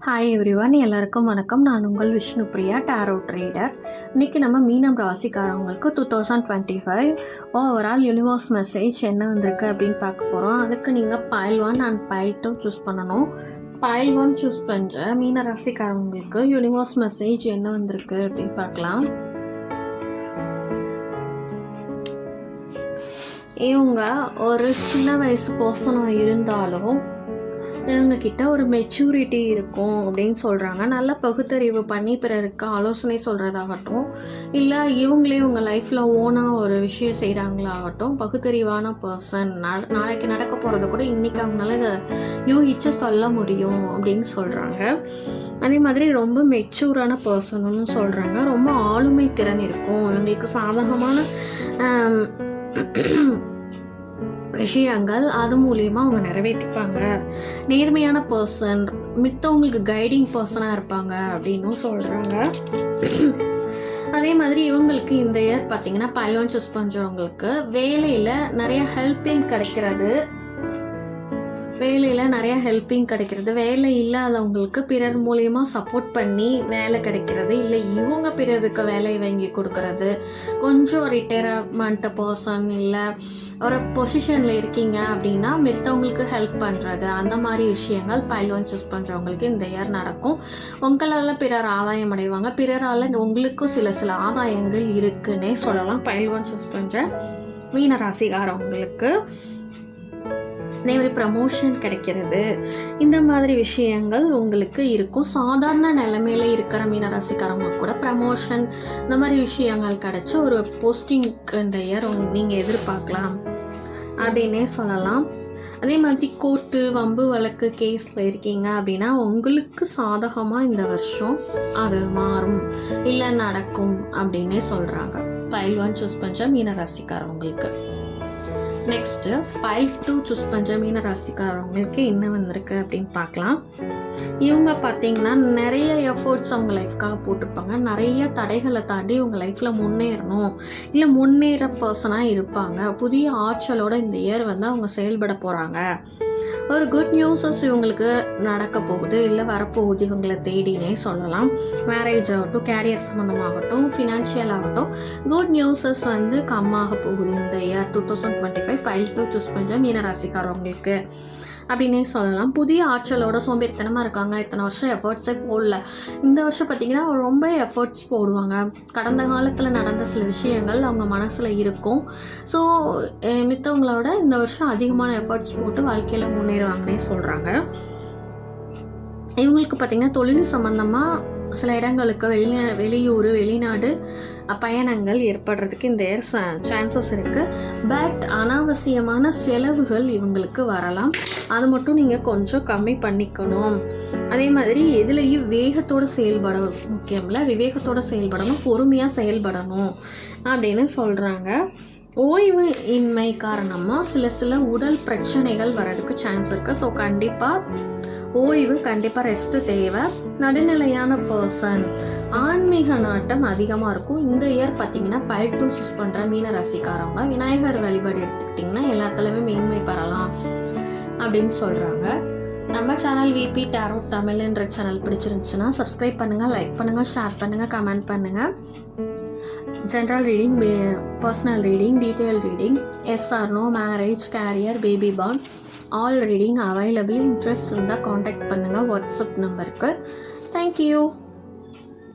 Hi everyone, எல்லாருக்கும் வணக்கம். நான் உங்கள் விஷ்ணுப்ரியா, டாரோ ட்ரேடர். இன்றைக்கி நம்ம மீனம் ராசிக்காரவங்களுக்கு 2025 ஓவரால் யூனிவர்ஸ் மெசேஜ் என்ன வந்திருக்கு அப்படின்னு பார்க்க போகிறோம். அதுக்கு நீங்கள் பைல் 1 அண்ட் பைல் 2 சூஸ் பண்ணணும். பைல் 1 சூஸ் பண்ணுற மீன ராசிக்காரவங்களுக்கு யூனிவர்ஸ் மெசேஜ் என்ன வந்திருக்கு அப்படின்னு பார்க்கலாம். இவங்க ஒரு சின்ன வயசு பர்சனாக இருந்தாலும் இவங்கக்கிட்ட ஒரு மெச்சூரிட்டி இருக்கும் அப்படின்னு சொல்கிறாங்க. நல்ல பகுத்தறிவு பண்ணி பிறருக்கு ஆலோசனை சொல்கிறதாகட்டும், இல்லை இவங்களே உங்கள் லைஃப்பில் ஓனாக ஒரு விஷயம் செய்கிறாங்களாகட்டும், பகுத்தறிவான பர்சன். நாளைக்கு நடக்க போகிறத கூட இன்றைக்கி அவங்களால இதை யூகிச்சு சொல்ல முடியும் அப்படின்னு சொல்கிறாங்க. அதே மாதிரி ரொம்ப மெச்சூரான பர்சன்னு சொல்கிறாங்க. ரொம்ப ஆளுமை திறன் இருக்கும். இவங்களுக்கு சாதகமான விஷயங்கள் அது மூலியமாக அவங்க நிறைவேற்றிப்பாங்க. நேர்மையான பர்சன், மித்தவங்களுக்கு கைடிங் பர்சனாக இருப்பாங்க அப்படின்னும் சொல்கிறாங்க. அதே மாதிரி இவங்களுக்கு இந்த இயர் பார்த்தீங்கன்னா பைல் 1 சூஸ் பண்ணுறவங்களுக்கு வேலையில் நிறைய ஹெல்ப்பிங் கிடைக்கிறது. வேலை இல்லாதவங்களுக்கு பிறர் மூலியமாக சப்போர்ட் பண்ணி வேலை கிடைக்கிறது, இல்லை இவங்க பிறருக்கு வேலை வாங்கி கொடுக்கறது, கொஞ்சம் ரிட்டையர்மெண்ட் பர்சன் இல்லை ஒரு பொசிஷனில் இருக்கீங்க அப்படின்னா மித்தவங்களுக்கு ஹெல்ப் பண்ணுறது, அந்த மாதிரி விஷயங்கள் பைல் 1 சூஸ் பண்ணுறவங்களுக்கு இந்த இயர் நடக்கும். உங்களால் பிறர் ஆதாயம் அடைவாங்க, பிறரால் உங்களுக்கும் சில ஆதாயங்கள் இருக்குன்னே சொல்லலாம். பைல் 1 சூஸ் பண்ணுற மீனராசிகாரவங்களுக்கு அதே மாதிரி ப்ரமோஷன் கிடைக்கிறது, இந்த மாதிரி விஷயங்கள் உங்களுக்கு இருக்கும். சாதாரண நிலைமையில இருக்கிற மீனராசிக்காரங்க கூட ப்ரமோஷன் இந்த மாதிரி விஷயங்கள் கிடைச்சி ஒரு போஸ்டிங் இந்த இயர் நீங்கள் எதிர்பார்க்கலாம் அப்படின்னே சொல்லலாம். அதே மாதிரி கோர்ட்டு, வம்பு வழக்கு, கேஸில் இருக்கீங்க அப்படின்னா உங்களுக்கு சாதகமாக இந்த வருஷம் அது மாறும், இல்லை நடக்கும் அப்படின்னே சொல்கிறாங்க. பைல் 1 சூஸ் பண்ணுற மீனராசிக்காரவங்களுக்கு. நெக்ஸ்ட்டு பைல் 2 சூஸ் பண்ணுற மீன ராசிக்காரவங்களுக்கு என்ன வந்திருக்கு அப்படின்னு பார்க்கலாம். இவங்க பார்த்தீங்கன்னா நிறைய எஃபர்ட்ஸ் அவங்க லைஃப்காக போட்டிருப்பாங்க. நிறைய தடைகளை தாண்டி இவங்க லைஃப்பில் முன்னேறணும், இல்லை முன்னேற பர்சனாக இருப்பாங்க. புதிய ஆற்றலோட இந்த இயர் அவங்க செயல்பட போகிறாங்க. ஒரு குட் நியூஸஸ் இவங்களுக்கு நடக்க போகுது, இல்லை வரப்போகுது இவங்களை தேடினே சொல்லலாம். மேரேஜ் ஆகட்டும், கேரியர் சம்மந்தமாகட்டும், ஃபினான்ஷியல் ஆகட்டும், குட் நியூஸஸ் கம்மாக போகுது இந்த இயர் 2025 பைல் 2 சூஸ் பண்ணுற மீனராசிக்காரவங்களுக்கு அப்படின்னே சொல்லலாம். புதிய ஆற்றலோட சோம்பேறித்தனமாக இருக்காங்க. இத்தனை வருஷம் எஃபர்ட்ஸே போடல. இந்த வருஷம் பார்த்திங்கன்னா ரொம்ப எஃபர்ட்ஸ் போடுவாங்க. கடந்த காலத்தில் நடந்த சில விஷயங்கள் அவங்க மனசில் இருக்கும். ஸோ மித்தவங்களோட இந்த வருஷம் அதிகமான எஃபர்ட்ஸ் போட்டு வாழ்க்கையில் முன்னேறுவாங்கன்னே சொல்கிறாங்க. இவங்களுக்கு பார்த்திங்கன்னா தொழில் சம்மந்தமாக சில இடங்களுக்கு வெளியூர், வெளிநாடு பயணங்கள் ஏற்படுறதுக்கு இந்த இயர் சான்சஸ் இருக்குது. பட் அனாவசியமான செலவுகள் இவங்களுக்கு வரலாம். அது மட்டும் நீங்கள் கொஞ்சம் கம்மி பண்ணிக்கணும். அதே மாதிரி எதுலேயும் வேகத்தோடு செயல்பட முக்கியமில்ல, விவேகத்தோடு செயல்படணும், பொறுமையாக செயல்படணும் அப்படின்னு சொல்கிறாங்க. ஓய்வு இன்மை காரணமாக சில உடல் பிரச்சனைகள் வர்றதுக்கு சான்ஸ் இருக்குது. ஸோ கண்டிப்பாக ஓய்வு, கண்டிப்பாக ரெஸ்ட்டு தேவை. நடுநிலையான பர்சன், ஆன்மீக நாட்டம் அதிகமாக இருக்கும். இந்த இயர் பார்த்தீங்கன்னா பைல் 2 சூஸ் பண்ணுற மீன ராசிக்காரவங்க விநாயகர் வழிபாடு எடுத்துக்கிட்டிங்கன்னா எல்லாத்துலேயுமே மேன்மை பெறலாம் அப்படின்னு சொல்கிறாங்க. நம்ம சேனல் விபி டாரோ தமிழ்ன்ற சேனல் பிடிச்சிருந்துச்சுன்னா சப்ஸ்கிரைப் பண்ணுங்கள், லைக் பண்ணுங்கள், ஷேர் பண்ணுங்கள், கமெண்ட் பண்ணுங்கள். General reading, personal reading, detail reading, yes or no, marriage, career, baby born, all reading available. Interest இருந்தால் காண்டாக்ட் பண்ணுங்கள் வாட்ஸ்அப் நம்பருக்கு. தேங்க்யூ.